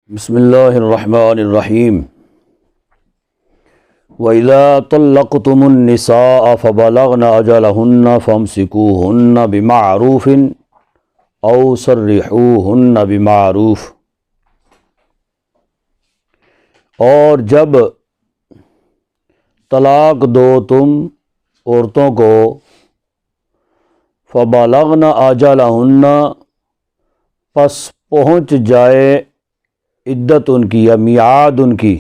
بسم اللہ الرحمن الرحیم وَإِذَا طَلَّقْتُمُ النِّسَاءَ فَبَلَغْنَ أَجَلَهُنَّ فَامْسِكُوهُنَّ بِمَعْرُوفٍ أَوْ سَرِّحُوهُنَّ بِمَعْرُوفٍ۔ اور جب طلاق دو تم عورتوں کو، فَبَلَغْنَ أَجَلَهُنَّ پس پہنچ جائے عدت ان کی یا میعاد ان کی،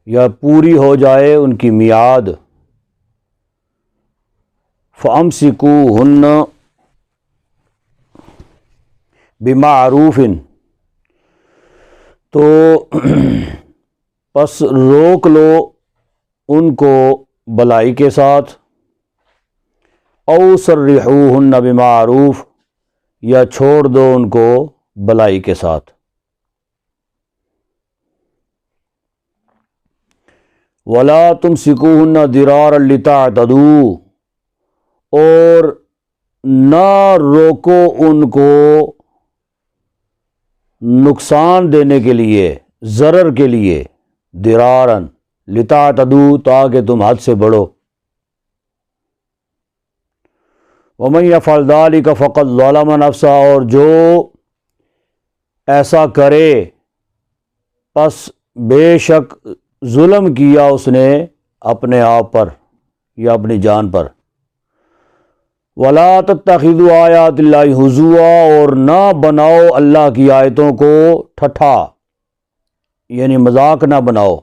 یا پوری ہو جائے ان کی میعاد، فَأَمْسِكُوهُنَّ بِمَعْرُوفٍ تو پس روک لو ان کو بھلائی کے ساتھ، او سرحوہن بمعروف یا چھوڑ دو ان کو بھلائی کے ساتھ۔ وَلَا تُمْسِكُوهُنَّ ضِرَارًا لِتَعْتَدُوا اور نہ روکو ان کو نقصان دینے کے لیے، ضرر کے لیے، ضِرَارًا لِتَعْتَدُوا تاکہ تم حد سے بڑھو۔ وَمَن يَفْعَلْ ذَلِكَ فَقَدْ ظَلَمَ نَفْسَهُ اور جو ایسا کرے پس بے شک ظلم کیا اس نے اپنے آپ پر یا اپنی جان پر۔ وَلَا تَتَّخِذُوا آیَاتِ اللَّهِ هُزُوًا اور نہ بناؤ اللہ کی آیتوں کو ٹھٹھا، یعنی مذاق نہ بناؤ۔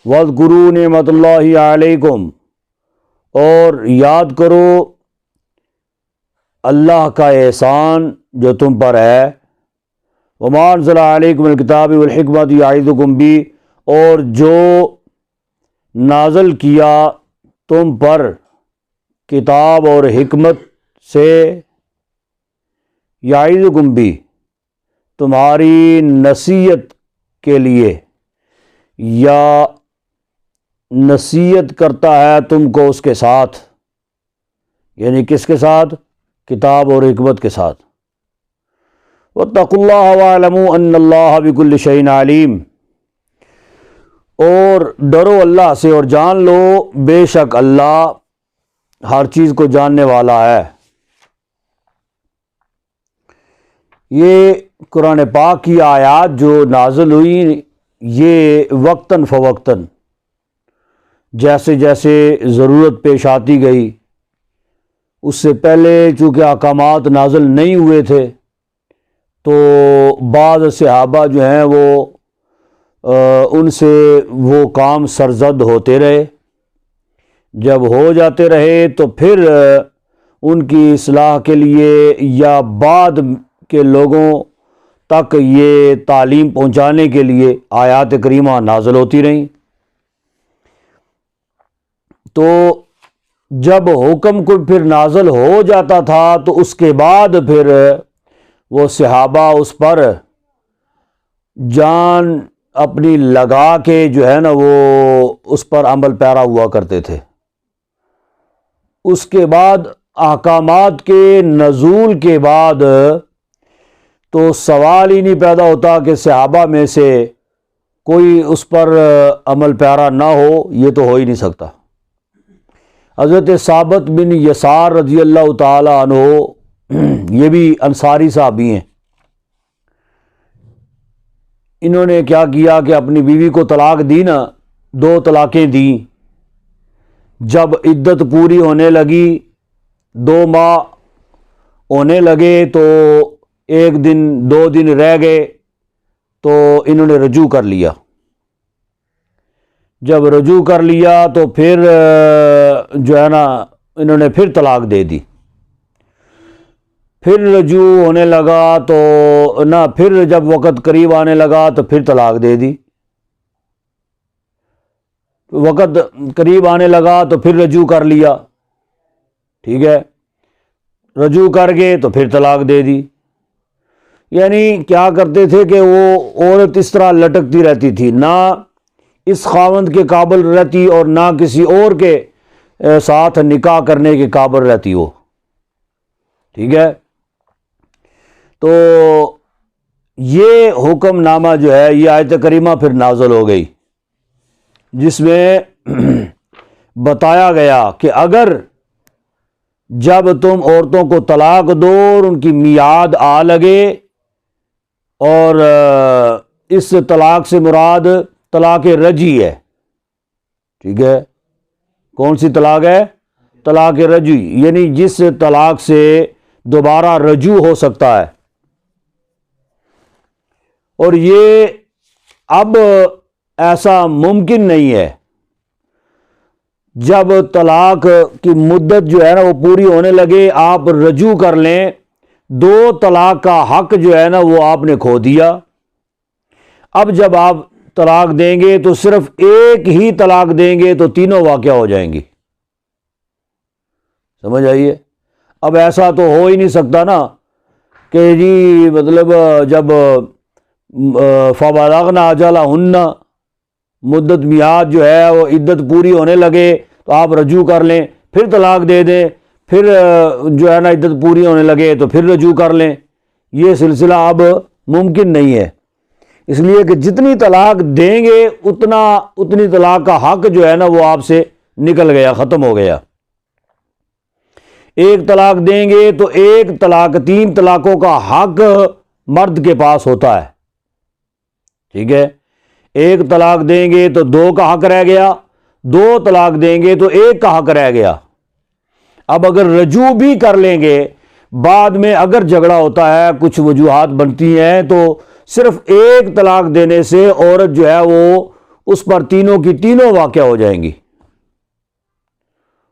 وَاذْكُرُوا نِعْمَتَ اللَّهِ عَلَيْكُمْ اور یاد کرو اللہ کا احسان جو تم پر ہے۔ وَمَا أَنزَلَ عَلَيْكُمُ الْكِتَابَ وَالْحِكْمَةَ يَعِظُكُم بِهِ اور جو نازل کیا تم پر کتاب اور حکمت سے، یعظکم بہ تمہاری نصیحت کے لیے، یا نصیحت کرتا ہے تم کو اس کے ساتھ، یعنی کس کے ساتھ؟ کتاب اور حکمت کے ساتھ۔ وَاتَّقُوا اللَّهَ وَاعْلَمُوا أَنَّ اللَّهَ بِكُلِّ شَيْءٍ عَلِيمٌ اور ڈرو اللہ سے اور جان لو بے شک اللہ ہر چیز کو جاننے والا ہے۔ یہ قرآن پاک کی آیات جو نازل ہوئی یہ وقتاً فوقتاً جیسے جیسے ضرورت پیش آتی گئی، اس سے پہلے چونکہ احکامات نازل نہیں ہوئے تھے تو بعض صحابہ جو ہیں وہ ان سے وہ کام سرزد ہوتے رہے، جب ہو جاتے رہے تو پھر ان کی اصلاح کے لیے یا بعد کے لوگوں تک یہ تعلیم پہنچانے کے لیے آیات کریمہ نازل ہوتی رہیں۔ تو جب حکم کو پھر نازل ہو جاتا تھا تو اس کے بعد پھر وہ صحابہ اس پر جان اپنی لگا کے جو ہے نا وہ اس پر عمل پیرا ہوا کرتے تھے۔ اس کے بعد احکامات کے نزول کے بعد تو سوال ہی نہیں پیدا ہوتا کہ صحابہ میں سے کوئی اس پر عمل پیرا نہ ہو، یہ تو ہو ہی نہیں سکتا۔ حضرت ثابت بن یسار رضی اللہ تعالی عنہ یہ بھی انصاری صحابی ہیں، انہوں نے کیا کیا کہ اپنی بیوی کو طلاق دی نا، 2 طلاقیں دیں۔ جب عدت پوری ہونے لگی، 2 ماہ ہونے لگے تو 1 دن 2 دن رہ گئے تو انہوں نے رجوع کر لیا۔ جب رجوع کر لیا تو پھر جو ہے نا انہوں نے پھر طلاق دے دی۔ پھر رجوع ہونے لگا تو نہ، پھر جب وقت قریب آنے لگا تو پھر طلاق دے دی۔ وقت قریب آنے لگا تو پھر رجوع کر لیا، ٹھیک ہے، رجوع کر گئے تو پھر طلاق دے دی۔ یعنی کیا کرتے تھے کہ وہ عورت اس طرح لٹکتی رہتی تھی، نہ اس خاوند کے قابل رہتی اور نہ کسی اور کے ساتھ نکاح کرنے کے قابل رہتی وہ، ٹھیک ہے۔ تو یہ حکم نامہ جو ہے یہ آیت کریمہ پھر نازل ہو گئی، جس میں بتایا گیا کہ اگر جب تم عورتوں کو طلاق دو اور ان کی میعاد آ لگے، اور اس طلاق سے مراد طلاق رجعی ہے، ٹھیک ہے، کون سی طلاق ہے؟ طلاق رجعی، یعنی جس طلاق سے دوبارہ رجوع ہو سکتا ہے، اور یہ اب ایسا ممکن نہیں ہے۔ جب طلاق کی مدت جو ہے نا وہ پوری ہونے لگے، آپ رجوع کر لیں، دو طلاق کا حق جو ہے نا وہ آپ نے کھو دیا۔ اب جب آپ طلاق دیں گے تو صرف ایک ہی طلاق دیں گے تو تینوں واقع ہو جائیں گی، سمجھ آئیے؟ اب ایسا تو ہو ہی نہیں سکتا نا کہ جی مطلب جب فَبَلَغْنَ أَجَلَهُنَّ، مدت میعاد جو ہے وہ عدت پوری ہونے لگے تو آپ رجوع کر لیں، پھر طلاق دے دیں، پھر جو ہے نا عدت پوری ہونے لگے تو پھر رجوع کر لیں، یہ سلسلہ اب ممکن نہیں ہے۔ اس لیے کہ جتنی طلاق دیں گے اتنی طلاق کا حق جو ہے نا وہ آپ سے نکل گیا، ختم ہو گیا۔ ایک طلاق دیں گے تو ایک طلاق، 3 طلاقوں کا حق مرد کے پاس ہوتا ہے، ٹھیک ہے۔ ایک طلاق دیں گے تو 2 کا حق رہ گیا، 2 طلاق دیں گے تو 1 کا حق رہ گیا۔ اب اگر رجوع بھی کر لیں گے، بعد میں اگر جھگڑا ہوتا ہے، کچھ وجوہات بنتی ہیں، تو صرف 1 طلاق دینے سے عورت جو ہے وہ اس پر تینوں کی تینوں واقع ہو جائیں گی،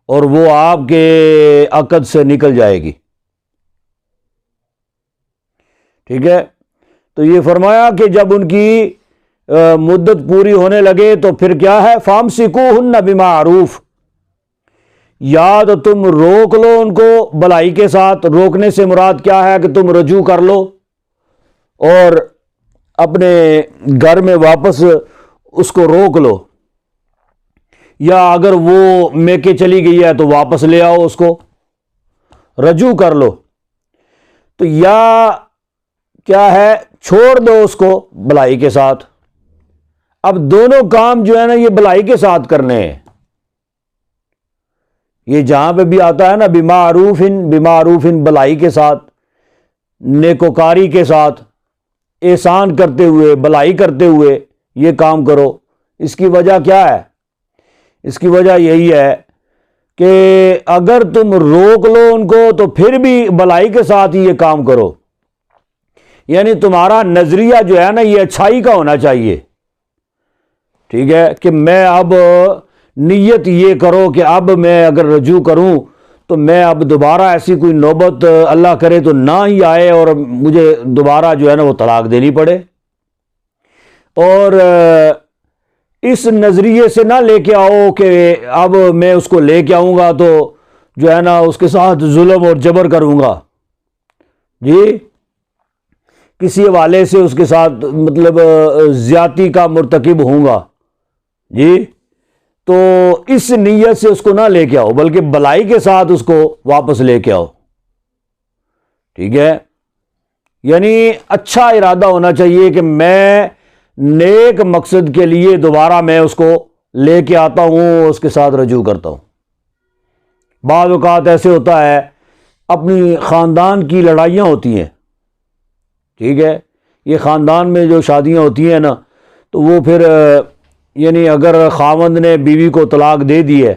اور وہ آپ کے عقد سے نکل جائے گی، ٹھیک ہے۔ تو یہ فرمایا کہ جب ان کی مدت پوری ہونے لگے تو پھر کیا ہے؟ فَامْسِكُوهُنَّ بِمَعْرُوفٍ، یا تو تم روک لو ان کو بھلائی کے ساتھ۔ روکنے سے مراد کیا ہے کہ تم رجوع کر لو اور اپنے گھر میں واپس اس کو روک لو، یا اگر وہ میکے چلی گئی ہے تو واپس لے آؤ، اس کو رجوع کر لو۔ تو یا کیا ہے؟ چھوڑ دو اس کو بھلائی کے ساتھ۔ اب دونوں کام جو ہے نا یہ بھلائی کے ساتھ کرنے ہیں۔ یہ جہاں پہ بھی آتا ہے نا بِمَعْرُوفٍ، بھلائی کے ساتھ، نیکوکاری کے ساتھ، احسان کرتے ہوئے، بھلائی کرتے ہوئے یہ کام کرو۔ اس کی وجہ کیا ہے؟ اس کی وجہ یہی ہے کہ اگر تم روک لو ان کو تو پھر بھی بھلائی کے ساتھ ہی یہ کام کرو، یعنی تمہارا نظریہ جو ہے نا یہ اچھائی کا ہونا چاہیے، ٹھیک ہے، کہ میں اب نیت یہ کرو کہ اب میں اگر رجوع کروں تو میں اب دوبارہ ایسی کوئی نوبت اللہ کرے تو نہ ہی آئے اور مجھے دوبارہ جو ہے نا وہ طلاق دینی پڑے۔ اور اس نظریے سے نہ لے کے آؤ کہ اب میں اس کو لے کے آؤں گا تو جو ہے نا اس کے ساتھ ظلم اور جبر کروں گا، جی کسی حوالے سے اس کے ساتھ مطلب زیادتی کا مرتکب ہوں گا، جی تو اس نیت سے اس کو نہ لے کے آؤ، بلکہ بھلائی کے ساتھ اس کو واپس لے کے آؤ، ٹھیک ہے۔ یعنی اچھا ارادہ ہونا چاہیے کہ میں نیک مقصد کے لیے دوبارہ میں اس کو لے کے آتا ہوں، اس کے ساتھ رجوع کرتا ہوں۔ بعض اوقات ایسے ہوتا ہے اپنی خاندان کی لڑائیاں ہوتی ہیں، ٹھیک ہے، یہ خاندان میں جو شادیاں ہوتی ہیں نا تو وہ پھر یعنی اگر خاوند نے بیوی کو طلاق دے دی ہے،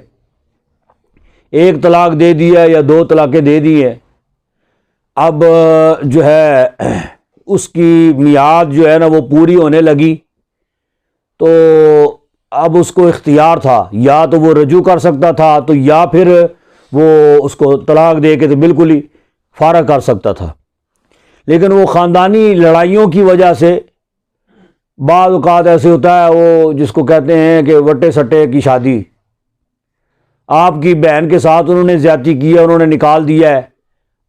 1 طلاق دے دی ہے یا 2 طلاقیں دے دی ہیں، اب جو ہے اس کی میعاد جو ہے نا وہ پوری ہونے لگی، تو اب اس کو اختیار تھا، یا تو وہ رجوع کر سکتا تھا تو یا پھر وہ اس کو طلاق دے کے تو بالکل ہی فارغ کر سکتا تھا۔ لیکن وہ خاندانی لڑائیوں کی وجہ سے بعض اوقات ایسے ہوتا ہے، وہ جس کو کہتے ہیں کہ وٹے سٹے کی شادی، آپ کی بہن کے ساتھ انہوں نے زیادتی کی ہے، انہوں نے نکال دیا ہے،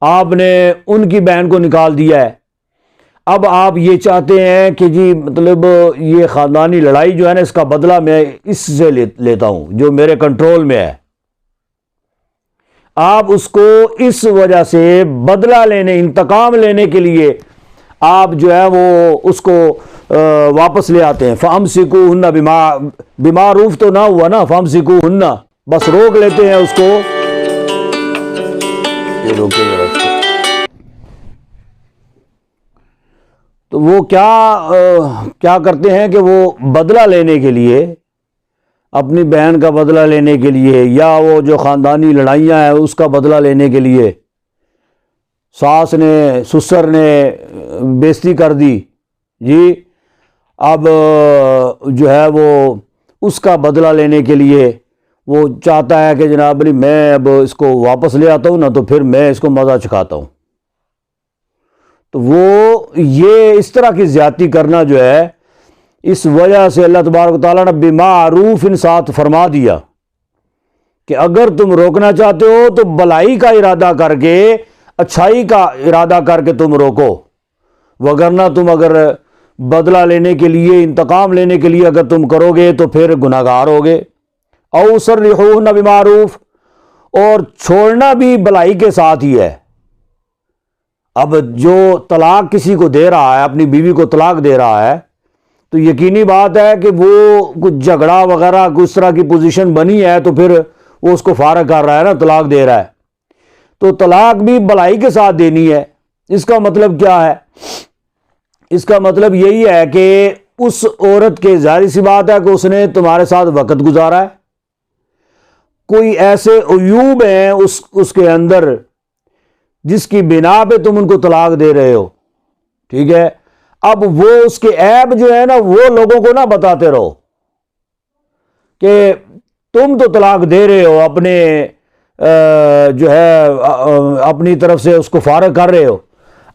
آپ نے ان کی بہن کو نکال دیا ہے۔ اب آپ یہ چاہتے ہیں کہ جی مطلب یہ خاندانی لڑائی جو ہے نا اس کا بدلہ میں اس سے لیتا ہوں جو میرے کنٹرول میں ہے۔ آپ اس کو اس وجہ سے بدلہ لینے، انتقام لینے کے لیے آپ جو ہے وہ اس کو واپس لے آتے ہیں. فَأَمْسِكُوهُنَّ بِمَعْرُوف تو نہ ہوا نا, فَأَمْسِكُوهُنَّ بس روک لیتے ہیں اس کو. یہ روکے ذرا اس کو. تو وہ کیا کرتے ہیں کہ وہ بدلہ لینے کے لیے, اپنی بہن کا بدلہ لینے کے لیے, یا وہ جو خاندانی لڑائیاں ہیں اس کا بدلہ لینے کے لیے, ساس نے سسر نے بےزتی کر دی جی, اب جو ہے وہ اس کا بدلہ لینے کے لیے وہ چاہتا ہے کہ جناب علی میں اب اس کو واپس لے آتا ہوں نا, تو پھر میں اس کو مزہ چکھاتا ہوں. تو وہ یہ اس طرح کی زیادتی کرنا جو ہے, اس وجہ سے اللہ تبارک و تعالیٰ نے بمعروف ساتھ فرما دیا کہ اگر تم روکنا چاہتے ہو تو بلائی کا ارادہ کر کے, اچھائی کا ارادہ کر کے تم روکو, وگرنہ تم اگر بدلہ لینے کے لیے, انتقام لینے کے لیے اگر تم کرو گے تو پھر گناہ گار ہوگے. او سرحوہن بمعروف, اور چھوڑنا بھی بلائی کے ساتھ ہی ہے. اب جو طلاق کسی کو دے رہا ہے, اپنی بیوی کو طلاق دے رہا ہے, تو یقینی بات ہے کہ وہ کچھ جھگڑا وغیرہ کس طرح کی پوزیشن بنی ہے تو پھر وہ اس کو فارغ کر رہا ہے نا, طلاق دے رہا ہے. تو طلاق بھی بلائی کے ساتھ دینی ہے. اس کا مطلب کیا ہے؟ اس کا مطلب یہی ہے کہ اس عورت کے, ظاہر سی بات ہے کہ اس نے تمہارے ساتھ وقت گزارا ہے, کوئی ایسے عیوب ہیں اس کے اندر جس کی بنا پہ تم ان کو طلاق دے رہے ہو, ٹھیک ہے. اب وہ اس کے عیب جو ہے نا وہ لوگوں کو نہ بتاتے رہو کہ تم تو طلاق دے رہے ہو, اپنے جو ہے اپنی طرف سے اس کو فارغ کر رہے ہو.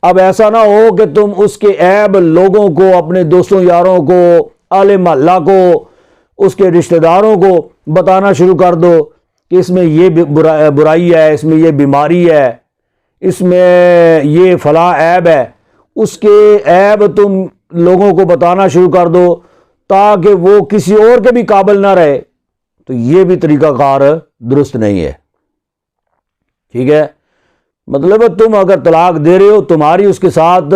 اب ایسا نہ ہو کہ تم اس کے عیب لوگوں کو, اپنے دوستوں یاروں کو, اہل محلہ کو, اس کے رشتہ داروں کو بتانا شروع کر دو کہ اس میں یہ برائی ہے, اس میں یہ بیماری ہے, اس میں یہ فلاں عیب ہے. اس کے عیب تم لوگوں کو بتانا شروع کر دو تاکہ وہ کسی اور کے بھی قابل نہ رہے. تو یہ بھی طریقہ کار درست نہیں ہے, ٹھیک ہے. مطلب تم اگر طلاق دے رہے ہو, تمہاری اس کے ساتھ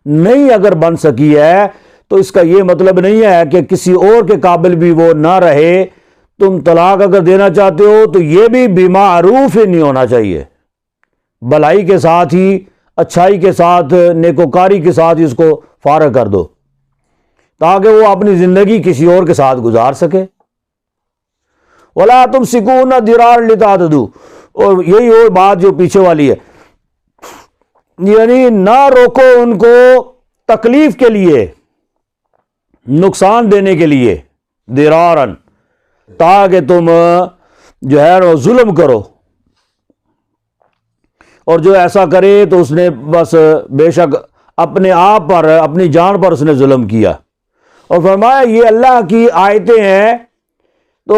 نہیں اگر بن سکی ہے, تو اس کا یہ مطلب نہیں ہے کہ کسی اور کے قابل بھی وہ نہ رہے. تم طلاق اگر دینا چاہتے ہو تو یہ بھی بمعروف ہی نہیں ہونا چاہیے, بلائی کے ساتھ ہی, اچھائی کے ساتھ, نیکوکاری کے ساتھ اس کو فارغ کر دو تاکہ وہ اپنی زندگی کسی اور کے ساتھ گزار سکے. وَلَا تُمْسِكُوهُنَّ ضِرَارًا لِتَعْتَدُوا, اور یہی وہ بات جو پیچھے والی ہے, یعنی نہ روکو ان کو تکلیف کے لیے, نقصان دینے کے لیے, ضِرَارًا, تاکہ تم جو ہے ظلم کرو. اور جو ایسا کرے تو اس نے بس بے شک اپنے آپ پر, اپنی جان پر اس نے ظلم کیا. اور فرمایا یہ اللہ کی آیتیں ہیں. تو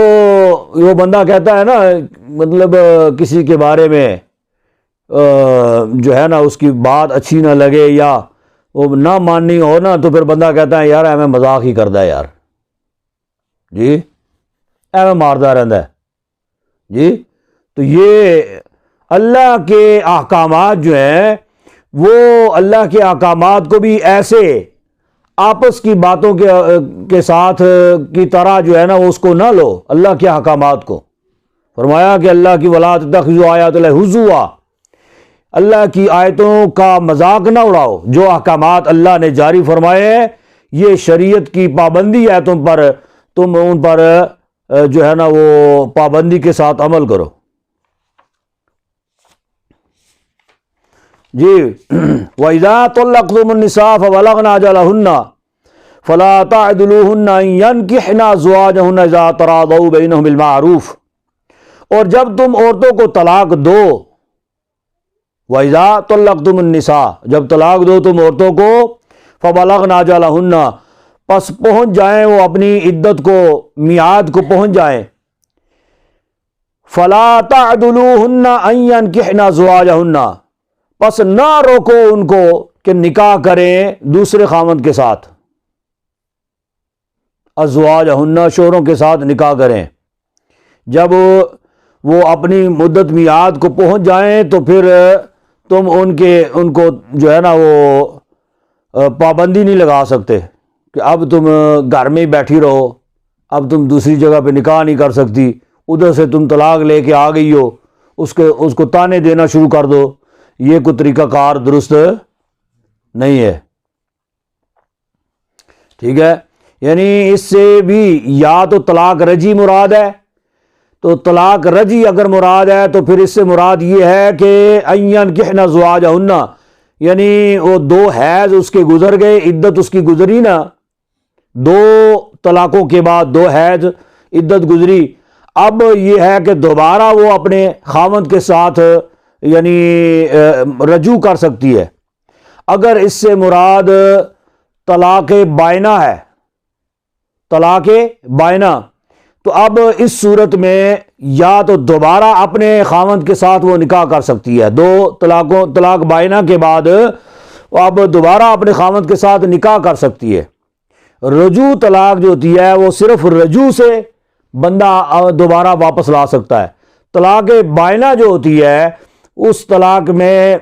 وہ بندہ کہتا ہے نا, مطلب کسی کے بارے میں جو ہے نا اس کی بات اچھی نہ لگے یا وہ نہ ماننی ہو نا, تو پھر بندہ کہتا ہے یار ہمیں مذاق ہی کردا ہے یار, جی ایویں ماردا رہندا ہے جی. تو یہ اللہ کے احکامات جو ہیں وہ اللہ کے احکامات کو بھی ایسے آپس کی باتوں کے ساتھ کی طرح جو ہے نا وہ اس کو نہ لو. اللہ کے احکامات کو فرمایا کہ اللہ کی وَلَا تَتَّخِذُوا آیَاتِ اللَّهِ ہُزُوًا, اللہ کی آیتوں کا مذاق نہ اڑاؤ. جو احکامات اللہ نے جاری فرمائے ہیں یہ شریعت کی پابندی ہے تم پر, تم ان پر جو ہے نا وہ پابندی کے ساتھ عمل کرو. جی وَإِذَا طَلَّقْتُمُ النِّسَاءَ فَبَلَغْنَ أَجَلَهُنَّ فَلَا تَعْضُلُوهُنَّ أَن يَنكِحْنَ أَزْوَاجَهُنَّ إِذَا تَرَاضَوْا بَيْنَهُم بِالْمَعْرُوفِ, اور جب تم عورتوں کو طلاق دو, وَإِذَا طَلَّقْتُمُ النِّسَاءَ, جب طلاق دو تم عورتوں کو, فَبَلَغْنَ أَجَلَهُنَّ, پس پہنچ جائیں وہ اپنی عدت کو, میعاد کو پہنچ جائیں. فَلَا تَعْضُلُوهُنَّ أَن يَنكِحْنَ أَزْوَاجَهُنَّ, پس نہ روکو ان کو کہ نکاح کریں دوسرے خاوند کے ساتھ. ازواجہن, شوہروں کے ساتھ نکاح کریں. جب وہ اپنی مدت میعاد کو پہنچ جائیں تو پھر تم ان کو جو ہے نا وہ پابندی نہیں لگا سکتے کہ اب تم گھر میں ہی بیٹھی رہو، اب تم دوسری جگہ پہ نکاح نہیں کر سکتی، ادھر سے تم طلاق لے کے آ گئی ہو، اس کو تانے دینا شروع کر دو، یہ کوئی طریقہ کار درست نہیں ہے، ٹھیک ہے۔ یعنی اس سے بھی یا تو طلاق رجی مراد ہے، تو طلاق رجی اگر مراد ہے تو پھر اس سے مراد یہ ہے کہ ان ينكحن زواجهن، یعنی وہ 2 حیض اس کے گزر گئے، عدت اس کی گزری نا، 2 طلاقوں کے بعد 2 حیض عدت گزری، اب یہ ہے کہ دوبارہ وہ اپنے خاوند کے ساتھ یعنی رجوع کر سکتی ہے۔ اگر اس سے مراد طلاق بائنہ ہے، طلاق بائنہ، تو اب اس صورت میں یا تو دوبارہ اپنے خاوند کے ساتھ وہ نکاح کر سکتی ہے، 2 طلاق بائنہ کے بعد اب دوبارہ اپنے خاوند کے ساتھ نکاح کر سکتی ہے۔ رجوع طلاق جو ہوتی ہے وہ صرف رجوع سے بندہ دوبارہ واپس لا سکتا ہے۔ طلاق بائنہ جو ہوتی ہے اس طلاق میں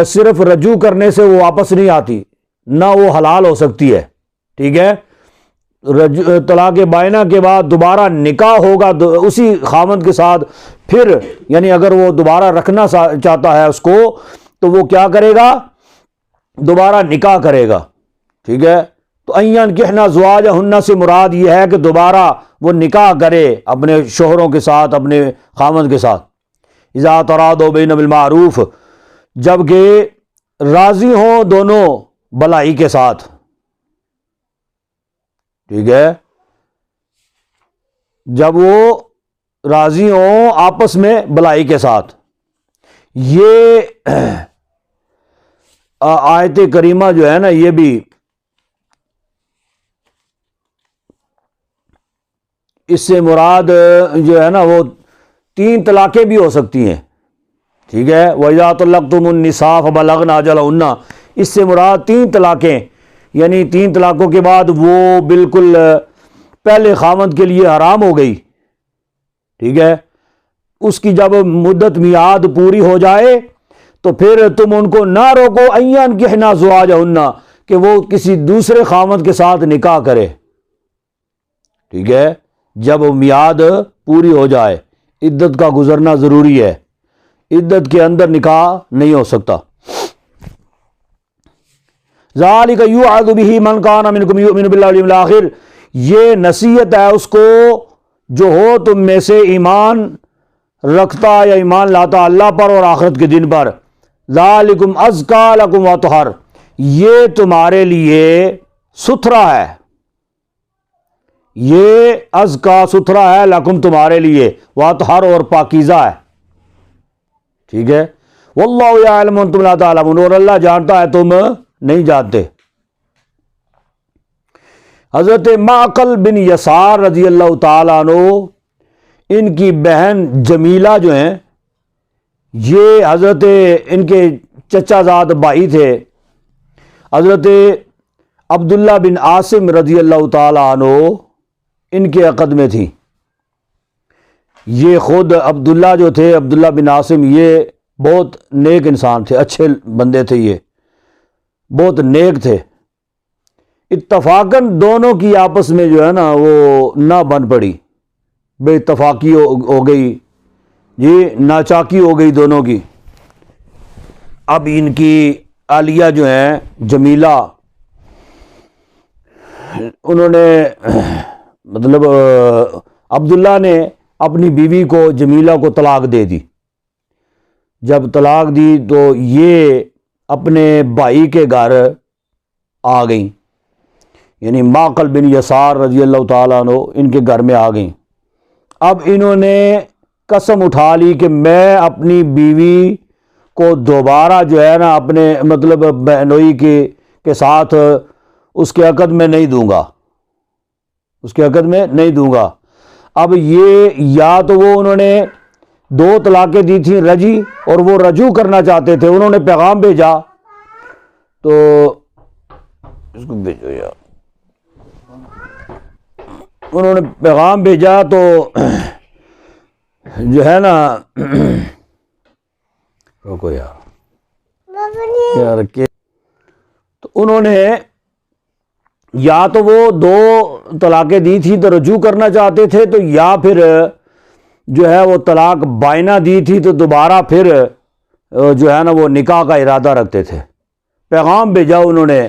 صرف رجوع کرنے سے وہ واپس نہیں آتی، نہ وہ حلال ہو سکتی ہے، ٹھیک ہے۔ طلاق بائنہ کے بعد دوبارہ نکاح ہوگا اسی خاوند کے ساتھ، پھر یعنی اگر وہ دوبارہ رکھنا چاہتا ہے اس کو تو وہ کیا کرے گا، دوبارہ نکاح کرے گا، ٹھیک ہے۔ تو ان ينكحن زواجهن سے مراد یہ ہے کہ دوبارہ وہ نکاح کرے اپنے شوہروں کے ساتھ، اپنے خاوند کے ساتھ۔ اذا تراضوا بینہم بالمعروف، جبکہ راضی ہوں دونوں بھلائی کے ساتھ، ٹھیک ہے، جب وہ راضی ہوں آپس میں بھلائی کے ساتھ۔ یہ آیت کریمہ جو ہے نا، یہ بھی اس سے مراد جو ہے نا وہ 3 طلاقیں بھی ہو سکتی ہیں، ٹھیک ہے۔ وَإِذَا طَلَّقْتُمُ النِّسَاءَ فَبَلَغْنَ أَجَلَهُنَّ، اس سے مراد 3 طلاقیں، یعنی 3 طلاقوں کے بعد وہ بالکل پہلے خاوند کے لیے حرام ہو گئی، ٹھیک ہے۔ اس کی جب مدت میعاد پوری ہو جائے تو پھر تم ان کو نہ روکو ان ينكحن زواجهن، کہ وہ کسی دوسرے خاوند کے ساتھ نکاح کرے، ٹھیک ہے۔ جب میعاد پوری ہو جائے، عدت کا گزرنا ضروری ہے، عدت کے اندر نکاح نہیں ہو سکتا۔ ذالک یوعظ بہ من کان منکم یؤمن باللہ والیوم الآخر، یہ نصیحت ہے اس کو جو ہو تم میں سے ایمان رکھتا یا ایمان لاتا اللہ پر اور آخرت کے دن پر۔ ذالکم ازکیٰ لکم واطہر، یہ تمہارے لیے ستھرا ہے، یہ ازکیٰ ستھرا ہے، لکم تمہارے لیے، واطہر اور پاکیزہ ہے، ٹھیک ہے۔ واللہ یعلم وانتم لا تعلمون، اور اللہ جانتا ہے تم نہیں جانتے۔ حضرت معقل بن یسار رضی اللہ تعالیٰ عنہ، ان کی بہن جمیلہ جو ہیں، یہ حضرت ان کے چچا زاد بھائی تھے، حضرت عبداللہ بن عاصم رضی اللہ تعالیٰ عنہ ان کے عقد میں تھی۔ یہ خود عبداللہ جو تھے، عبداللہ بن عاصم، یہ بہت نیک انسان تھے، اچھے بندے تھے، یہ بہت نیک تھے۔ اتفاقاً دونوں کی آپس میں جو ہے نا وہ نہ بن پڑی، بے اتفاقی ہو گئی، جی ناچاکی ہو گئی دونوں کی۔ اب ان کی عالیہ جو ہیں جمیلہ، انہوں نے مطلب عبداللہ نے اپنی بیوی کو جمیلہ کو طلاق دے دی۔ جب طلاق دی تو یہ اپنے بھائی کے گھر آ گئیں، یعنی معقل بن یسار رضی اللہ تعالیٰ عنہ ان کے گھر میں آ گئیں۔ اب انہوں نے قسم اٹھا لی کہ میں اپنی بیوی کو دوبارہ جو ہے نا اپنے مطلب بہنوئی کے ساتھ اس کے عقد میں نہیں دوں گا، اس کے عقد میں نہیں دوں گا۔ اب یہ یا تو وہ انہوں نے 2 طلاقیں دی تھیں رجی، اور وہ رجوع کرنا چاہتے تھے، انہوں نے پیغام بھیجا، تو اس کو بھیجو یار، انہوں نے پیغام بھیجا تو جو ہے نا رکو یار کہ تو انہوں نے یا تو وہ 2 طلاقیں دی تھی تو رجوع کرنا چاہتے تھے، تو یا پھر جو ہے وہ طلاق بائنہ دی تھی تو دوبارہ پھر جو ہے نا وہ نکاح کا ارادہ رکھتے تھے۔ پیغام بھیجا انہوں نے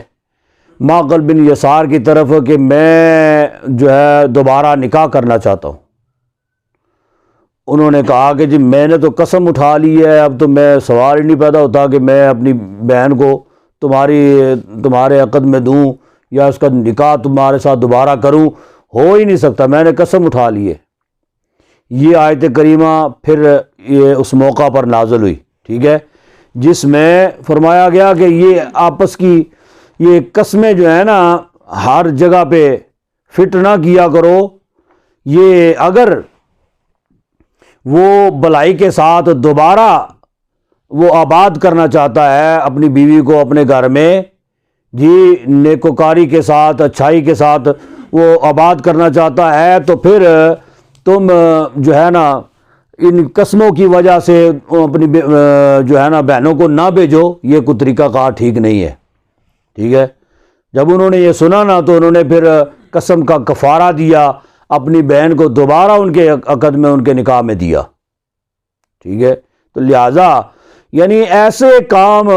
معقل بن یسار کی طرف کہ میں جو ہے دوبارہ نکاح کرنا چاہتا ہوں۔ انہوں نے کہا کہ جی میں نے تو قسم اٹھا لی ہے، اب تو میں سوال ہی نہیں پیدا ہوتا کہ میں اپنی بہن کو تمہارے عقد میں دوں یا اس کا نکاح تمہارے ساتھ دوبارہ کروں، ہو ہی نہیں سکتا، میں نے قسم اٹھا لی ہے۔ یہ آیت کریمہ پھر یہ اس موقع پر نازل ہوئی، ٹھیک ہے، جس میں فرمایا گیا کہ یہ آپس کی یہ قسمیں جو ہیں نا ہر جگہ پہ فٹ نہ کیا کرو۔ یہ اگر وہ بھلائی کے ساتھ دوبارہ وہ آباد کرنا چاہتا ہے اپنی بیوی کو اپنے گھر میں، جی نیکوکاری کے ساتھ اچھائی کے ساتھ وہ آباد کرنا چاہتا ہے، تو پھر تم جو ہے نا ان قسموں کی وجہ سے اپنی جو ہے نا بہنوں کو نہ بھیجو، یہ کوئی طریقہ کار ٹھیک نہیں ہے، ٹھیک ہے۔ جب انہوں نے یہ سنا نا تو انہوں نے پھر قسم کا کفارہ دیا، اپنی بہن کو دوبارہ ان کے عقد میں ان کے نکاح میں دیا، ٹھیک ہے۔ تو لہٰذا یعنی ایسے کام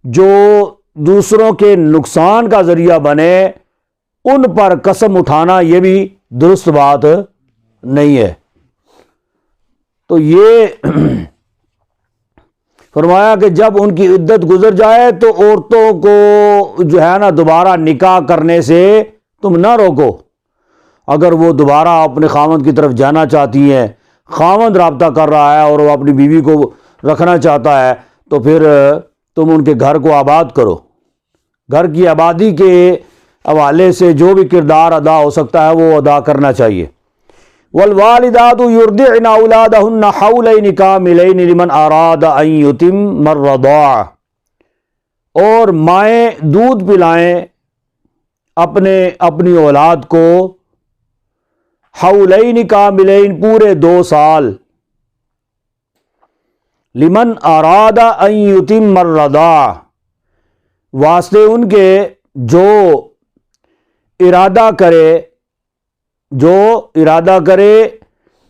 جو دوسروں کے نقصان کا ذریعہ بنے ان پر قسم اٹھانا یہ بھی درست بات نہیں ہے۔ تو یہ فرمایا کہ جب ان کی عدت گزر جائے تو عورتوں کو جو ہے نا دوبارہ نکاح کرنے سے تم نہ روکو۔ اگر وہ دوبارہ اپنے خاوند کی طرف جانا چاہتی ہیں، خاوند رابطہ کر رہا ہے اور وہ اپنی بیوی کو رکھنا چاہتا ہے، تو پھر تم ان کے گھر کو آباد کرو۔ گھر کی آبادی کے حوالے سے جو بھی کردار ادا ہو سکتا ہے وہ ادا کرنا چاہیے۔ والوالدات یرضعن اولادهن حولین کاملین لمن اراد ان یتم الرضاعہ، اور مائیں دودھ پلائیں اپنی اولاد کو حولین کاملین پورے 2 سال، لمن اراد ان یتم الرضاعہ واسطے ان کے جو ارادہ کرے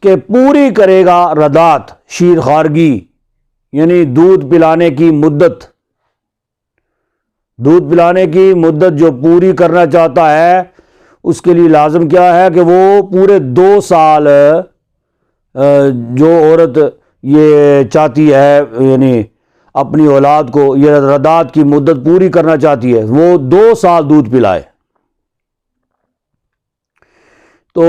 کہ پوری کرے گا رضاعت، شیر خارگی، یعنی دودھ پلانے کی مدت جو پوری کرنا چاہتا ہے، اس کے لیے لازم کیا ہے کہ وہ پورے 2 سال جو عورت یہ چاہتی ہے یعنی اپنی اولاد کو یہ رضاعت کی مدت پوری کرنا چاہتی ہے، وہ 2 سال دودھ پلائے۔ تو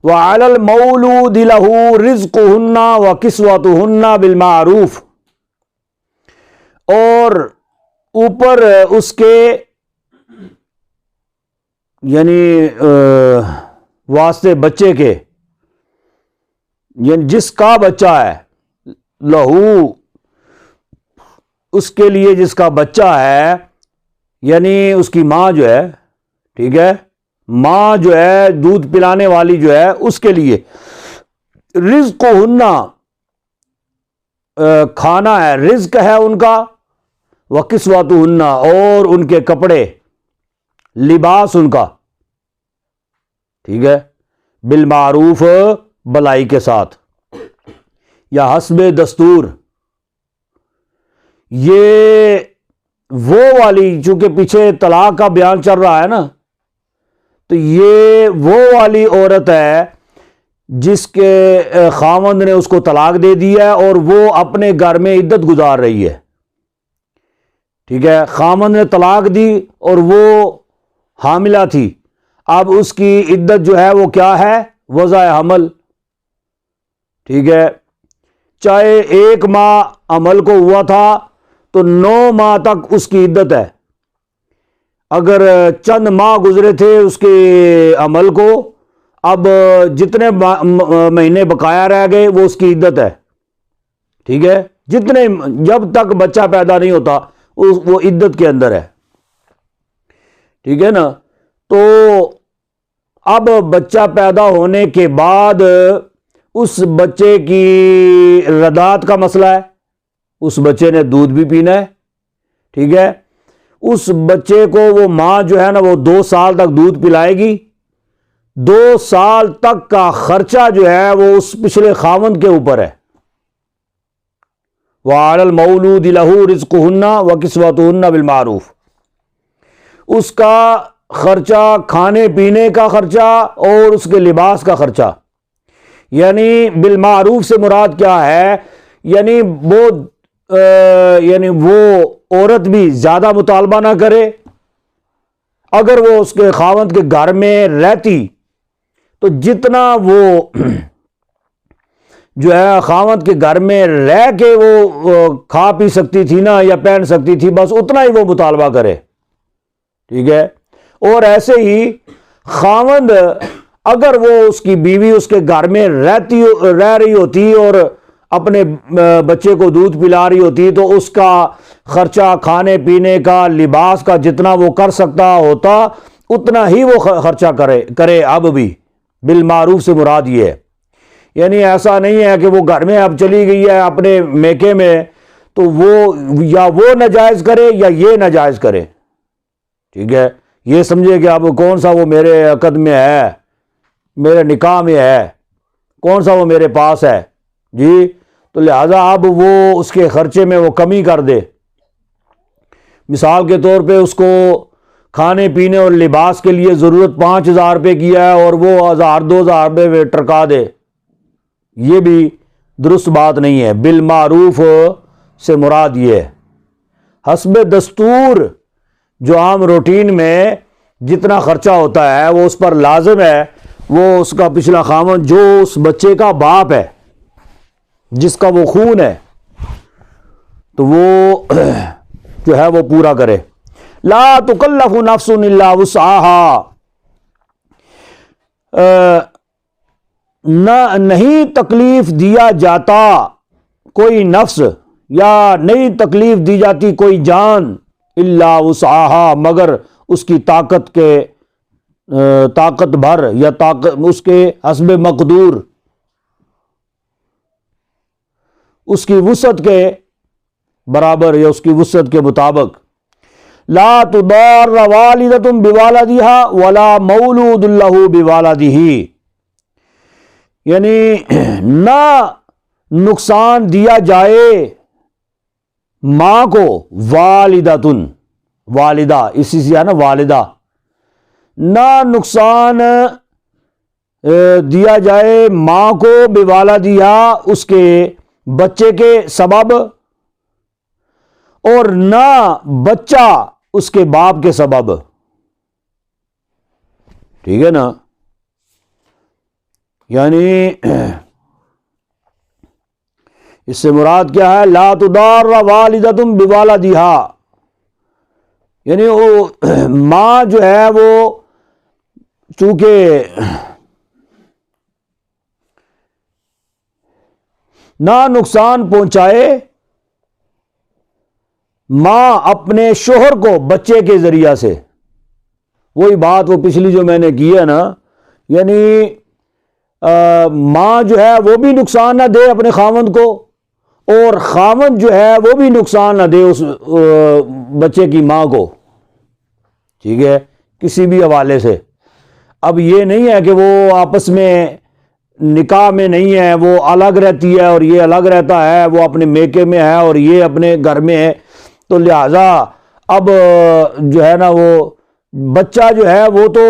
وَعَلَى الْمَوْلُودِ لَهُ رِزْقُهُنَّ وَكِسْوَتُهُنَّ بِالْمَعْرُوفِ، اور اوپر اس کے یعنی واسطے بچے کے، یعنی جس کا بچہ ہے، لہو اس کے لیے جس کا بچہ ہے، یعنی اس کی ماں جو ہے، ٹھیک ہے، ماں جو ہے دودھ پلانے والی جو ہے اس کے لیے رزقہن کھانا ہے، رزق ہے ان کا، وکسوتہن اور ان کے کپڑے، لباس ان کا، ٹھیک ہے، بالمعروف بلائی کے ساتھ یا حسب دستور۔ یہ وہ والی، چونکہ پیچھے طلاق کا بیان چل رہا ہے نا، تو یہ وہ والی عورت ہے جس کے خاوند نے اس کو طلاق دے دی ہے اور وہ اپنے گھر میں عدت گزار رہی ہے، ٹھیک ہے، خاوند نے طلاق دی اور وہ حاملہ تھی، اب اس کی عدت جو ہے وہ کیا ہے؟ وضع حمل، ٹھیک ہے، چاہے 1 ماہ عمل کو ہوا تھا تو 9 ماہ تک اس کی عدت ہے، اگر چند ماہ گزرے تھے اس کے عمل کو، اب جتنے مہینے بقایا رہ گئے وہ اس کی عدت ہے، ٹھیک ہے، جب تک بچہ پیدا نہیں ہوتا وہ عدت کے اندر ہے، ٹھیک ہے نا۔ تو اب بچہ پیدا ہونے کے بعد اس بچے کی رضاعت کا مسئلہ ہے، اس بچے نے دودھ بھی پینا ہے، ٹھیک ہے، اس بچے کو وہ ماں جو ہے نا وہ 2 سال تک دودھ پلائے گی. 2 سال تک کا خرچہ جو ہے وہ اس پچھلے خاوند کے اوپر ہے. وَعَلَى الْمَوْلُودِ لَهُ رِزْقُهُنَّ وَكِسْوَتُهُنَّ بِالْمَعْرُوفِ. اس کا خرچہ، کھانے پینے کا خرچہ اور اس کے لباس کا خرچہ. یعنی بالمعروف سے مراد کیا ہے؟ یعنی وہ عورت بھی زیادہ مطالبہ نہ کرے. اگر وہ اس کے خاوند کے گھر میں رہتی تو جتنا وہ جو ہے خاوند کے گھر میں رہ کے وہ کھا پی سکتی تھی نا یا پہن سکتی تھی، بس اتنا ہی وہ مطالبہ کرے. ٹھیک ہے. اور ایسے ہی خاوند اگر وہ اس کی بیوی اس کے گھر میں رہ رہی ہوتی اور اپنے بچے کو دودھ پلا رہی ہوتی تو اس کا خرچہ، کھانے پینے کا، لباس کا جتنا وہ کر سکتا ہوتا اتنا ہی وہ خرچہ کرے. اب بھی بالمعروف سے مراد یہ ہے. یعنی ایسا نہیں ہے کہ وہ گھر میں اب چلی گئی ہے اپنے میکے میں تو وہ ناجائز کرے یا یہ ناجائز کرے. ٹھیک ہے. یہ سمجھے کہ اب کون سا وہ میرے عقد میں ہے، میرے نکاح میں ہے، کون سا وہ میرے پاس ہے جی، تو لہذا اب وہ اس کے خرچے میں وہ کمی کر دے. مثال کے طور پہ اس کو کھانے پینے اور لباس کے لیے ضرورت 5,000 روپے کی ہے اور وہ 1,000-2,000 روپے میں ٹرکا دے. یہ بھی درست بات نہیں ہے. بالمعروف سے مراد یہ ہے حسب دستور جو عام روٹین میں جتنا خرچہ ہوتا ہے وہ اس پر لازم ہے. وہ اس کا پچھلا خاوند جو اس بچے کا باپ ہے، جس کا وہ خون ہے، تو وہ جو ہے وہ پورا کرے. لا تکلف نفس الا وسعها. نہیں تکلیف دیا جاتا کوئی نفس یا نہیں تکلیف دی جاتی کوئی جان الا وسعها مگر اس کی طاقت بھر یا اس کے حسب مقدور، اس کی وسعت کے برابر یا اس کی وسعت کے مطابق. لا تضار والدۃ بوالدها ولا مولود له بوالدہ. یعنی نہ نقصان دیا جائے ماں کو، والدہ اسی سے ہے نا والدہ، نہ نقصان دیا جائے ماں کو بوالدیہا اس کے بچے کے سبب، اور نہ بچہ اس کے باپ کے سبب. ٹھیک ہے نا. یعنی اس سے مراد کیا ہے؟ لا تضار والدۃ بوالدہا. یعنی وہ ماں جو ہے وہ چونکہ نہ نقصان پہنچائے ماں اپنے شوہر کو بچے کے ذریعہ سے. وہی بات وہ پچھلی جو میں نے کی ہے نا، یعنی ماں جو ہے وہ بھی نقصان نہ دے اپنے خاوند کو، اور خاوند جو ہے وہ بھی نقصان نہ دے اس بچے کی ماں کو. ٹھیک ہے. کسی بھی حوالے سے. اب یہ نہیں ہے کہ وہ آپس میں نکاح میں نہیں ہے، وہ الگ رہتی ہے اور یہ الگ رہتا ہے، وہ اپنے میکے میں ہے اور یہ اپنے گھر میں ہے، تو لہذا اب جو ہے نا وہ بچہ جو ہے وہ تو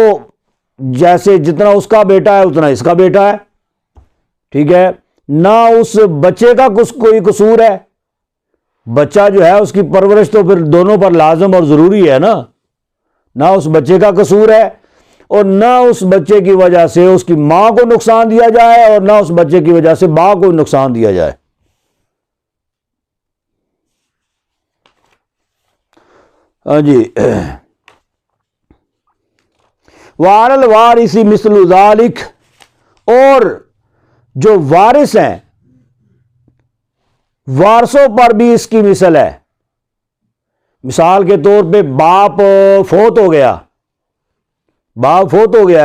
جیسے جتنا اس کا بیٹا ہے اتنا اس کا بیٹا ہے. ٹھیک ہے. نہ اس بچے کا کوئی قصور ہے. بچہ جو ہے اس کی پرورش تو پھر دونوں پر لازم اور ضروری ہے نا. نہ اس بچے کا قصور ہے اور نہ اس بچے کی وجہ سے اس کی ماں کو نقصان دیا جائے اور نہ اس بچے کی وجہ سے باپ کو نقصان دیا جائے. ہاں جی. وعلی الوارث مثل ذلک. اور جو وارث ہیں وارثوں پر بھی اس کی مثل ہے. مثال کے طور پہ باپ فوت ہو گیا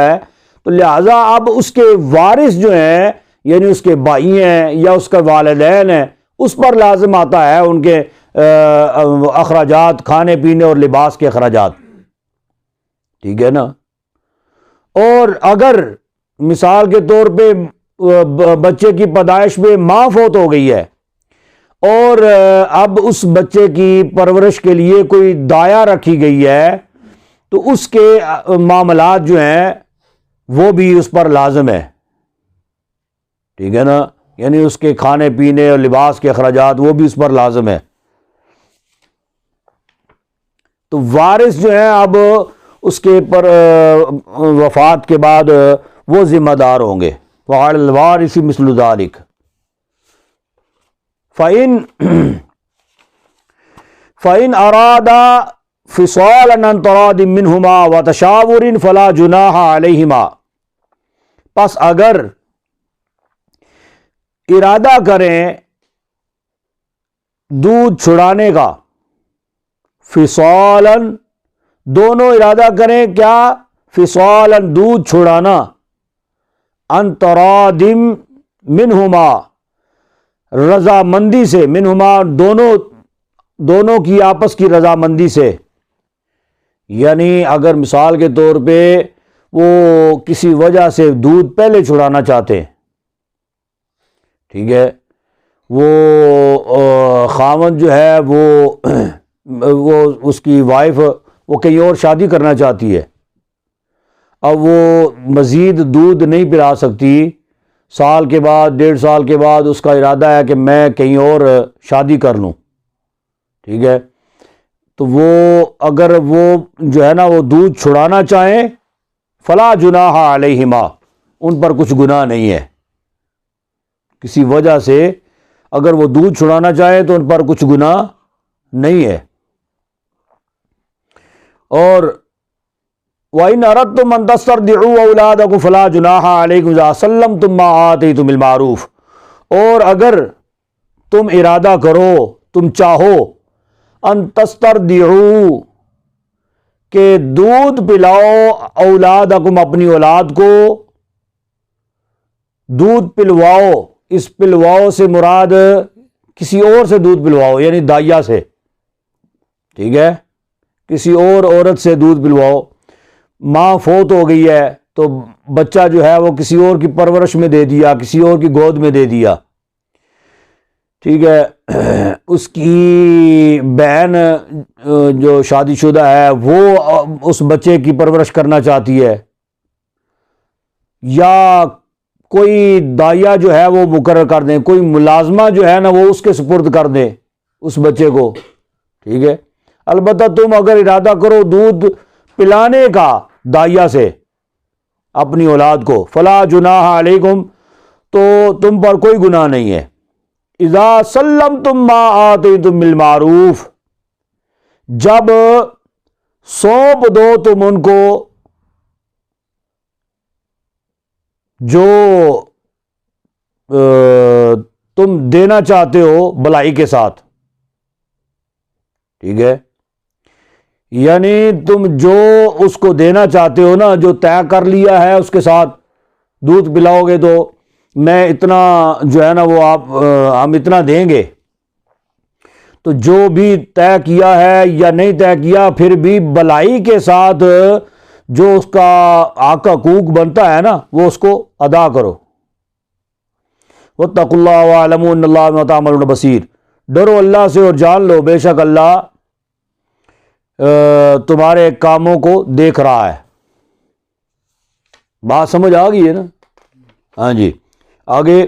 ہے تو لہذا اب اس کے وارث جو ہیں یعنی اس کے بھائی ہیں یا اس کے والدین ہیں اس پر لازم آتا ہے ان کے اخراجات، کھانے پینے اور لباس کے اخراجات، ٹھیک ہے نا۔ اور اگر مثال کے طور پہ بچے کی پیدائش میں ماں فوت ہو گئی ہے اور اب اس بچے کی پرورش کے لیے کوئی دایا رکھی گئی ہے، تو اس کے معاملات جو ہیں وہ بھی اس پر لازم ہے، ٹھیک ہے نا، یعنی اس کے کھانے پینے اور لباس کے اخراجات وہ بھی اس پر لازم ہے۔ تو وارث جو ہیں اب اس کے پر وفات کے بعد وہ ذمہ دار ہوں گے۔ وعلی الوارث مثل ذلک فَإِنْ أَرَادَا فِصَالًا عَنْ تَرَاضٍ مِّنْهُمَا وَتَشَاوُرٍ فَلَا جُنَاحَ عَلَيْهِمَا، پس اگر ارادہ کریں دودھ چھڑانے کا، فصالاً دونوں ارادہ کریں کیا، فصالاً دودھ چھڑانا، عن تراضٍ منہما رضامندی سے، منہما دونوں کی آپس کی رضامندی سے، یعنی اگر مثال کے طور پہ وہ کسی وجہ سے دودھ پہلے چھڑانا چاہتے ہیں، ٹھیک ہے، وہ خاوند جو ہے وہ اس کی وائف وہ کہیں اور شادی کرنا چاہتی ہے، اب وہ مزید دودھ نہیں پلا سکتی، سال کے بعد 1.5 سال کے بعد اس کا ارادہ ہے کہ میں کہیں اور شادی کر لوں، ٹھیک ہے، تو وہ اگر وہ جو ہے نا وہ دودھ چھڑانا چاہیں، فلا جناح علیہما، ان پر کچھ گناہ نہیں ہے، کسی وجہ سے اگر وہ دودھ چھڑانا چاہیں تو ان پر کچھ گناہ نہیں ہے۔ اور وَإِنْ أَرَدْتُمْ أَنْ تَسْتَرْضِعُوا أَوْلَادَكُمْ فَلَا جُنَاحَ عَلَيْكُمْ إِذَا سَلَّمْتُمْ مَا آتَيْتُمْ بِالْمَعْرُوفِ، اور اگر تم ارادہ کرو، تم چاہو، ان تسترضعوا کہ دودھ پلاؤ، اولادکم اپنی اولاد کو، دودھ پلواؤ، اس پلواؤ سے مراد کسی اور سے دودھ پلواؤ، یعنی دائیا سے، ٹھیک ہے، کسی اور عورت سے دودھ پلواؤ، ماں فوت ہو گئی ہے تو بچہ جو ہے وہ کسی اور کی پرورش میں دے دیا، کسی اور کی گود میں دے دیا، ٹھیک ہے، اس کی بہن جو شادی شدہ ہے وہ اس بچے کی پرورش کرنا چاہتی ہے، یا کوئی دائیا جو ہے وہ مقرر کر دیں، کوئی ملازمہ جو ہے نا وہ اس کے سپرد کر دیں اس بچے کو، ٹھیک ہے، البتہ تم اگر ارادہ کرو دودھ پلانے کا دائیا سے اپنی اولاد کو، فلا جناح علیکم، تو تم پر کوئی گناہ نہیں ہے، اذا سلمتم ما آتیتم بالمعروف، جب سونپ دو تم ان کو جو تم دینا چاہتے ہو بھلائی کے ساتھ، ٹھیک ہے، یعنی تم جو اس کو دینا چاہتے ہو نا، جو طے کر لیا ہے اس کے ساتھ دودھ پلاؤ گے تو میں اتنا جو ہے نا وہ ہم اتنا دیں گے، تو جو بھی طے کیا ہے یا نہیں طے کیا پھر بھی بھلائی کے ساتھ جو اس کا حق حقوق بنتا ہے نا وہ اس کو ادا کرو۔ واتقوا اللہ واعلموا ان اللہ بما تعملون بصیر، ڈرو اللہ سے اور جان لو بے شک اللہ تمہارے کاموں کو دیکھ رہا ہے۔ بات سمجھ آ گئی ہے نا؟ ہاں جی، آگے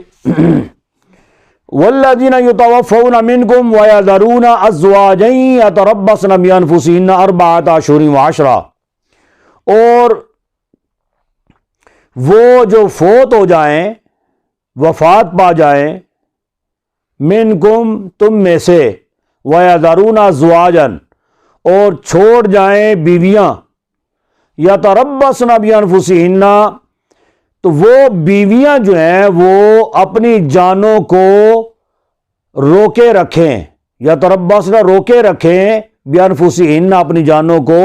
والذین یتوفون منکم ویذرون ازواجا یتربصن بانفسہن اربعۃ اشہر وعشرا، اور وہ جو فوت ہو جائیں، وفات پا جائیں، منکم تم میں سے، ویذرون ازواجا اور چھوڑ جائیں بیویاں، یتربصن بانفسہن، تو وہ بیویاں جو ہیں وہ اپنی جانوں کو روکے رکھیں، یتربصن روکے رکھیں، بانفسہن اپنی جانوں کو،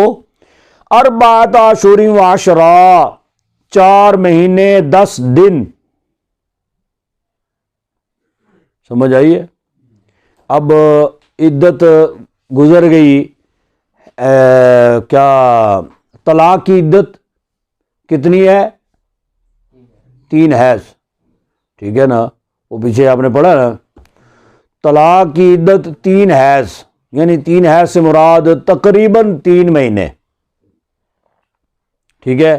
اربعۃ اشہر وعشرا 4 مہینے 10 دن، سمجھ آئیے؟ اب عدت گزر گئی، کیا طلاق کی عدت کتنی ہے؟ 3 حیض، ٹھیک ہے نا، وہ پیچھے آپ نے پڑھا نا، طلاق کی عدت 3 حیض، یعنی 3 حیض سے مراد تقریباً 3 مہینے، ٹھیک ہے۔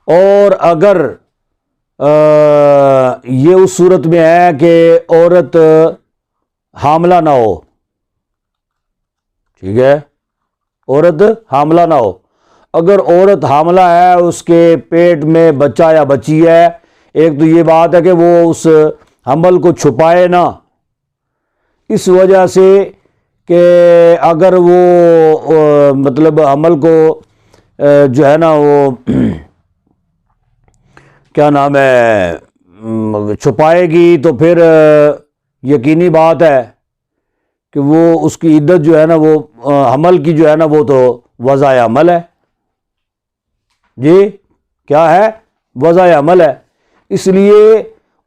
اور اگر یہ اس صورت میں ہے کہ عورت حاملہ نہ ہو، ٹھیک ہے، عورت حاملہ نہ ہو، اگر عورت حاملہ ہے، اس کے پیٹ میں بچہ یا بچی ہے، ایک تو یہ بات ہے کہ وہ اس حمل کو چھپائے نہ، اس وجہ سے کہ اگر وہ مطلب حمل کو جو ہے نا وہ کیا نام ہے چھپائے گی تو پھر یقینی بات ہے کہ وہ اس کی عدت جو ہے نا وہ حمل کی جو ہے نا وہ تو وضع حمل ہے، جی کیا ہے؟ وضع حمل ہے۔ اس لیے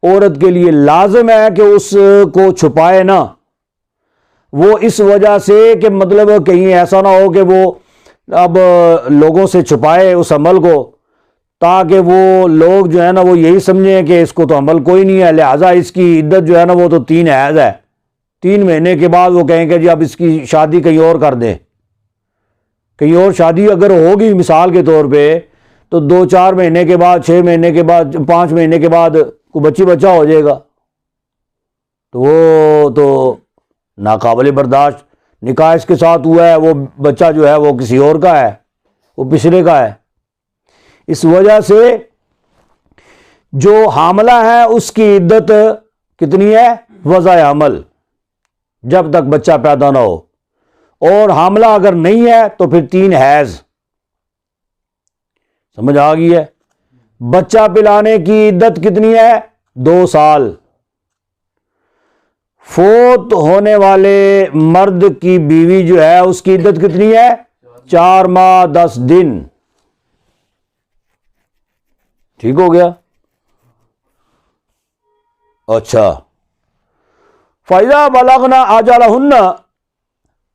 عورت کے لیے لازم ہے کہ اس کو چھپائے نہ، وہ اس وجہ سے کہ مطلب کہیں ایسا نہ ہو کہ وہ اب لوگوں سے چھپائے اس عمل کو، تاکہ وہ لوگ جو ہے نا وہ یہی سمجھیں کہ اس کو تو عمل کوئی نہیں ہے، لہٰذا اس کی عدت جو ہے نا وہ تو 3 حیض ہے، 3 مہینے کے بعد وہ کہیں کہ جی اب اس کی شادی کہیں اور کر دیں۔ کہیں اور شادی اگر ہوگی مثال کے طور پہ تو 2-4 مہینے کے بعد، 6 مہینے کے بعد، 5 مہینے کے بعد کوئی بچہ ہو جائے گا، تو وہ تو ناقابل برداشت۔ نکاح اس کے ساتھ ہوا ہے، وہ بچہ جو ہے وہ کسی اور کا ہے، وہ پچھلے کا ہے۔ اس وجہ سے جو حاملہ ہے اس کی عدت کتنی ہے؟ وضع حمل، جب تک بچہ پیدا نہ ہو، اور حاملہ اگر نہیں ہے تو پھر 3 حیض۔ سمجھ آ گئی ہے؟ بچہ پلانے کی عدت کتنی ہے؟ 2 سال۔ فوت ہونے والے مرد کی بیوی جو ہے اس کی عدت کتنی ہے؟ 4 ماہ 10 دن، ٹھیک ہو گیا؟ اچھا، فَإِذَا بَلَغْنَ أَجَلَهُنَّ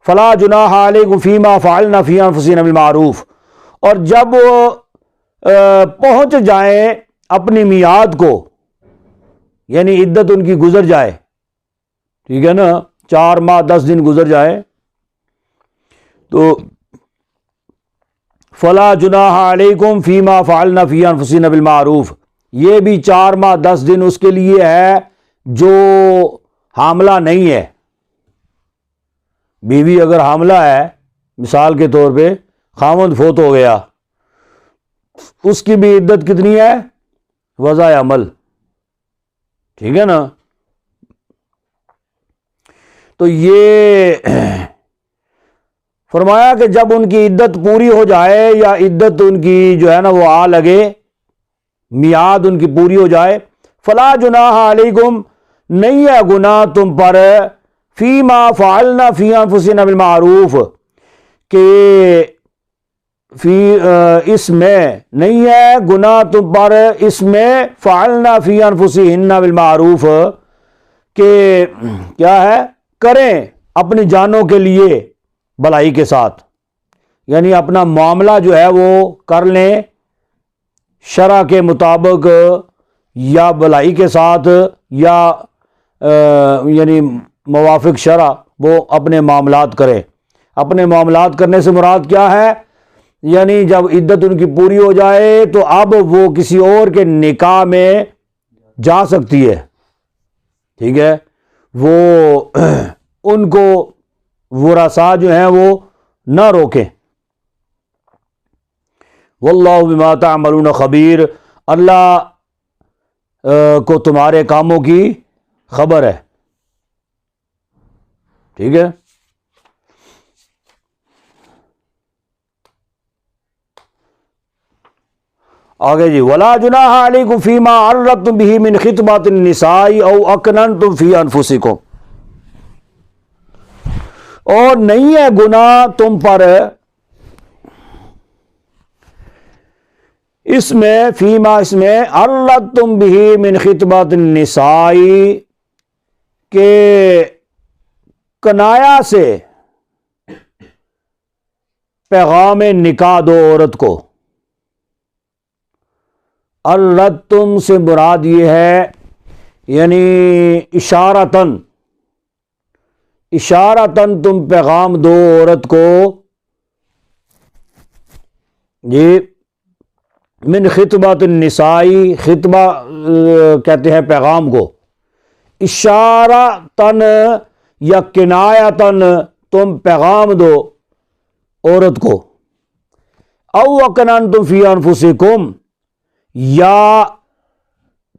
فَلَا جُنَاحَ عَلَيْكُمْ فِي مَا فَعَلْنَ فِي أَنفُسِهِنَّ بِالْمَعْرُوفِ، اور جب وہ پہنچ جائیں اپنی میعاد کو، یعنی عدت ان کی گزر جائے، ٹھیک ہے نا، 4 ماہ 10 دن گزر جائے، تو فَلَا جُنَاحَ عَلَيْكُمْ فِي مَا فَعَلْنَ فِي أَنفُسِهِنَّ بِالْمَعْرُوفِ، یہ بھی 4 ماہ 10 دن اس کے لیے ہے جو حاملہ نہیں ہے۔ بیوی اگر حاملہ ہے، مثال کے طور پہ خاوند فوت ہو گیا، اس کی بھی عدت کتنی ہے؟ وضع حمل، ٹھیک ہے نا۔ تو یہ فرمایا کہ جب ان کی عدت پوری ہو جائے، یا عدت ان کی جو ہے نا وہ آ لگے، میعاد ان کی پوری ہو جائے، فلا جناح علیکم، نہیں ہے گناہ تم پر، فی ما فعلنا فی انفسنا بالمعروف، کہ اس میں نہیں ہے گناہ تم پر، اس میں فعلنا فی انفسہن بالمعروف، کہ کیا ہے؟ کریں اپنی جانوں کے لیے بھلائی کے ساتھ، یعنی اپنا معاملہ جو ہے وہ کر لیں شرع کے مطابق، یا بھلائی کے ساتھ، یا یعنی موافق شرع وہ اپنے معاملات کریں۔ اپنے معاملات کرنے سے مراد کیا ہے؟ یعنی جب عدت ان کی پوری ہو جائے تو اب وہ کسی اور کے نکاح میں جا سکتی ہے، ٹھیک ہے، وہ ان کو ورثاء جو ہیں وہ نہ روکیں۔ واللہ بما تعملون خبیر، اللہ کو تمہارے کاموں کی خبر ہے، ٹھیک ہے۔ آگے جی، ولا جناح علیکم فیما عرضتم به من خطبۃ النساء او اکننتم فی انفسکم، اور نہیں ہے گناہ تم پر اس میں، فیما اس میں، عرضتم به من خطبۃ النساء، کہ کنایا سے پیغام نکاح دو عورت کو۔ الرتم سے مراد یہ ہے یعنی اشارتن تم پیغام دو عورت کو، یہ من خطبۃ النسائی، خطبہ کہتے ہیں پیغام کو، اشارتن یا کنایتن تم پیغام دو عورت کو، او اکننتم فی انفسکم یا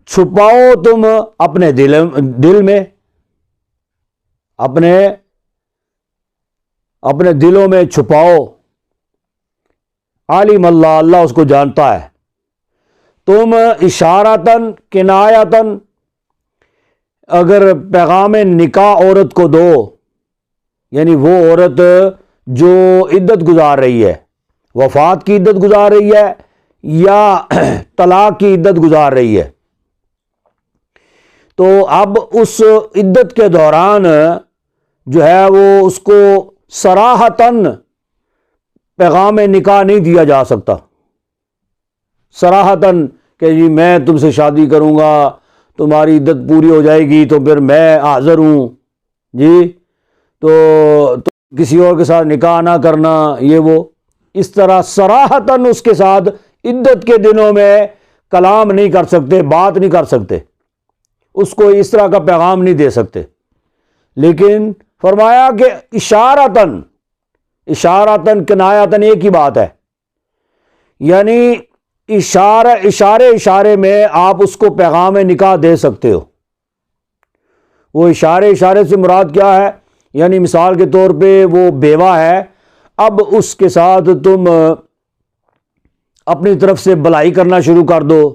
چھپاؤ تم اپنے دل میں، اپنے دلوں میں چھپاؤ، عالم اللہ، اللہ اس کو جانتا ہے۔ تم اشارتن کنایتن اگر پیغام نکاح عورت کو دو، یعنی وہ عورت جو عدت گزار رہی ہے، وفات کی عدت گزار رہی ہے یا طلاق کی عدت گزار رہی ہے، تو اب اس عدت کے دوران جو ہے وہ اس کو صراحتاً پیغام نکاح نہیں دیا جا سکتا، صراحتاً کہ جی میں تم سے شادی کروں گا، تمہاری عدت پوری ہو جائے گی تو پھر میں حاضر ہوں جی، تو کسی اور کے ساتھ نکاح نہ کرنا، یہ وہ اس طرح صراحتاً اس کے ساتھ عدت کے دنوں میں کلام نہیں کر سکتے، بات نہیں کر سکتے، اس کو اس طرح کا پیغام نہیں دے سکتے۔ لیکن فرمایا کہ اشارتاً کنایتاً ایک ہی بات ہے، یعنی اشارے میں آپ اس کو پیغام نکاح دے سکتے ہو۔ وہ اشارے سے مراد کیا ہے؟ یعنی مثال کے طور پہ وہ بیوہ ہے، اب اس کے ساتھ تم اپنی طرف سے بھلائی کرنا شروع کر دو،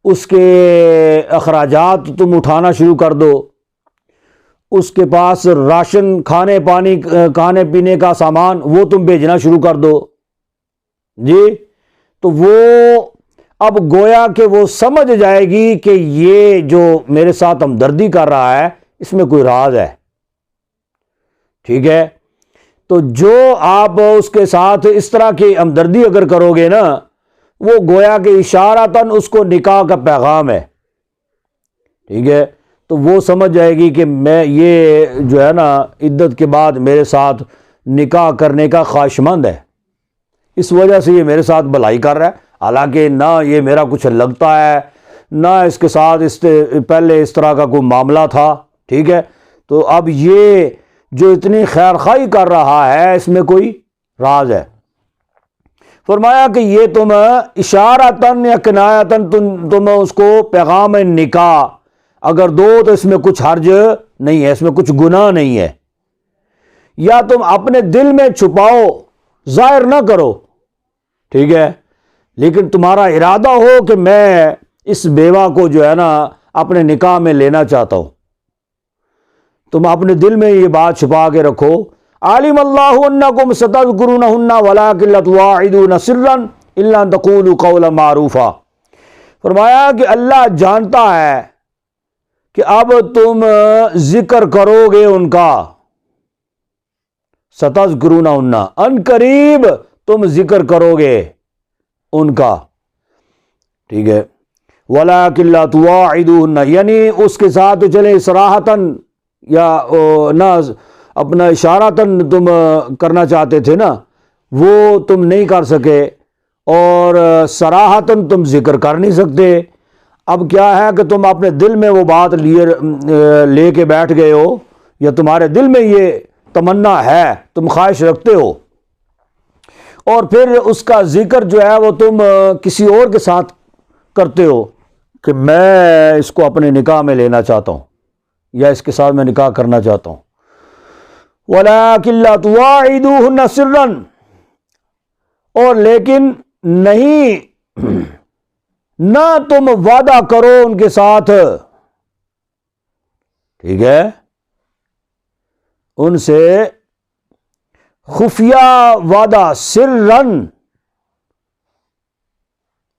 اس کے اخراجات تم اٹھانا شروع کر دو، اس کے پاس راشن کھانے پینے کا سامان وہ تم بھیجنا شروع کر دو جی، تو وہ اب گویا کہ وہ سمجھ جائے گی کہ یہ جو میرے ساتھ ہمدردی کر رہا ہے اس میں کوئی راز ہے، ٹھیک ہے۔ تو جو آپ اس کے ساتھ اس طرح کی ہمدردی اگر کرو گے نا، وہ گویا کہ اشارتاً اس کو نکاح کا پیغام ہے، ٹھیک ہے۔ تو وہ سمجھ جائے گی کہ میں یہ جو ہے نا عدت کے بعد میرے ساتھ نکاح کرنے کا خواہش مند ہے، اس وجہ سے یہ میرے ساتھ بھلائی کر رہا ہے، حالانکہ نہ یہ میرا کچھ لگتا ہے، نہ اس کے ساتھ پہلے اس طرح کا کوئی معاملہ تھا، ٹھیک ہے۔ تو اب یہ جو اتنی خیر خواہی کر رہا ہے اس میں کوئی راز ہے۔ فرمایا کہ یہ تم اشارتاً یا کنایتاً تم اس کو پیغام نکاح اگر دو تو اس میں کچھ حرج نہیں ہے، اس میں کچھ گناہ نہیں ہے، یا تم اپنے دل میں چھپاؤ، ظاہر نہ کرو، ٹھیک ہے، لیکن تمہارا ارادہ ہو کہ میں اس بیوہ کو جو ہے نا اپنے نکاح میں لینا چاہتا ہوں، تم اپنے دل میں یہ بات چھپا کے رکھو۔ عالم اللہ انکم ستذکرونہن ولکن لا تواعدون سرا الا ان تقولوا قولا معروفا۔ فرمایا کہ اللہ جانتا ہے کہ اب تم ذکر کرو گے ان کا، ستذکرونہن ان قریب تم ذکر کرو گے ان کا، ٹھیک ہے، ولکن لا تواعدون یعنی اس کے ساتھ چلے صراحتاً یا نہ اپنا اشارتاً تم کرنا چاہتے تھے نا، وہ تم نہیں کر سکے، اور صراحتاً تم ذکر کر نہیں سکتے۔ اب کیا ہے کہ تم اپنے دل میں وہ بات لے کے بیٹھ گئے ہو، یا تمہارے دل میں یہ تمنا ہے، تم خواہش رکھتے ہو، اور پھر اس کا ذکر جو ہے وہ تم کسی اور کے ساتھ کرتے ہو کہ میں اس کو اپنے نکاح میں لینا چاہتا ہوں یا اس کے ساتھ میں نکاح کرنا چاہتا ہوں۔ وَلَٰكِن لَا تُوَاعِدُوهُنَّ سِرًّا، اور لیکن نہیں، نہ تم وعدہ کرو ان کے ساتھ، ٹھیک ہے، ان سے خفیہ وعدہ، سرًّا،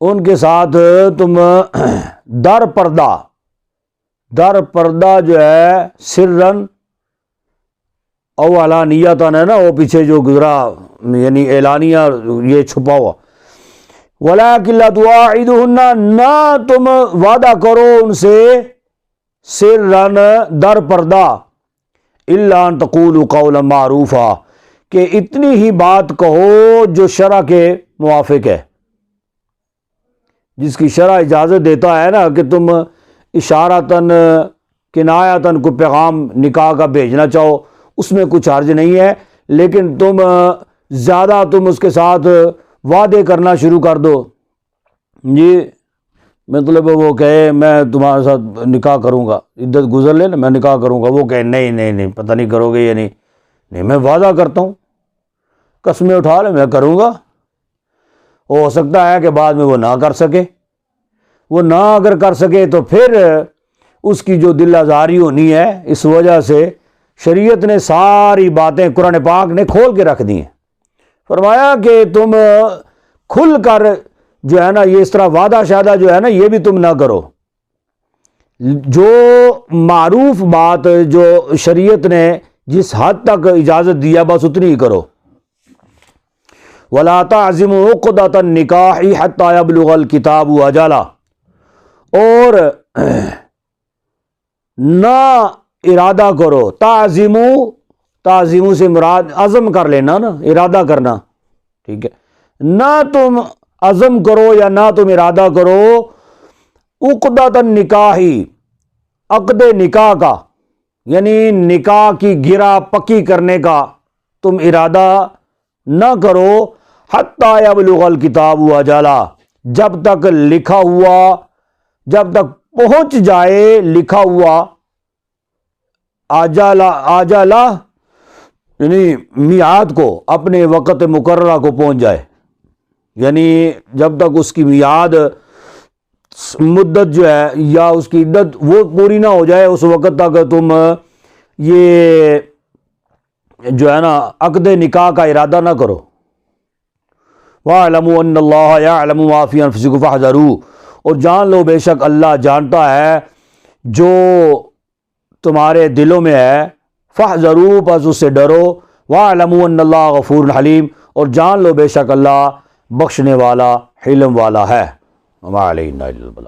ان کے ساتھ تم در پردہ جو ہے، سرًّا او علانیتاً ہے نا، وہ پیچھے جو گزرا یعنی اعلانیہ یہ چھپا ہوا. وَلَٰكِن لَا تُوَاعِدُهُنَّ، نہ تم وعدہ کرو ان سے سرًا در پردہ، إِلَّا أَن تَقُولُوا قَوْلًا مَّعْرُوفًا، کہ اتنی ہی بات کہو جو شرع کے موافق ہے، جس کی شرع اجازت دیتا ہے نا کہ تم اشارتاً کنایتاً کوئی پیغام نکاح کا بھیجنا چاہو، اس میں کچھ حرج نہیں ہے، لیکن تم زیادہ اس کے ساتھ وعدے کرنا شروع کر دو، جی مطلب وہ کہے میں تمہارے ساتھ نکاح کروں گا، عدت گزر لے نا میں نکاح کروں گا، وہ کہے نہیں پتہ نہیں کرو گے یا نہیں میں وعدہ کرتا ہوں، قسمیں اٹھا لے میں کروں گا. ہو سکتا ہے کہ بعد میں وہ نہ کر سکے، وہ نہ اگر کر سکے تو پھر اس کی جو دل آزاری ہونی ہے، اس وجہ سے شریعت نے ساری باتیں قرآن پاک نے کھول کے رکھ دی ہیں. فرمایا کہ تم کھل کر جو ہے نا یہ اس طرح وعدہ شادہ جو ہے نا یہ بھی تم نہ کرو، جو معروف بات جو شریعت نے جس حد تک اجازت دیا بس اتنی ہی کرو. وَلَا تَعْزِمُوا عُقْدَةَ النِّكَاحِ حَتَّى يَبْلُغَ الْكِتَابُ أَجَلَهُ، اور نہ ارادہ کرو، تعظیموں سے مراد عزم کر لینا نا، ارادہ کرنا، ٹھیک ہے، نہ تم عزم کرو یا نہ تم ارادہ کرو عقدۃ النکاح، عقد نکاح کا، یعنی نکاح کی گرہ پکی کرنے کا تم ارادہ نہ کرو، حتی یبلغ الکتاب اجلہ، جب تک پہنچ جائے لکھا ہوا آجالہ یعنی میعاد کو، اپنے وقت مقررہ کو پہنچ جائے، یعنی جب تک اس کی میعاد مدت جو ہے یا اس کی عدت وہ پوری نہ ہو جائے، اس وقت تک تم یہ جو ہے نا عقد نکاح کا ارادہ نہ کرو. وَاعْلَمُوا أَنَّ اللَّهَ يَعْلَمُ مَا فِي أَنفُسِكُمْ فَاحْذَرُوا، اور جان لو بے شک اللہ جانتا ہے جو تمہارے دلوں میں ہے، فَاحْذَرُوا، پس اس سے ڈرو. وَاعْلَمُوا أَنَّ اللَّهَ غَفُورٌ حَلِيمٌ، اور جان لو بے شک اللہ بخشنے والا حلم والا ہے. وَمَا عَلَيْنَا إِلَّا الْبَلَاغُ.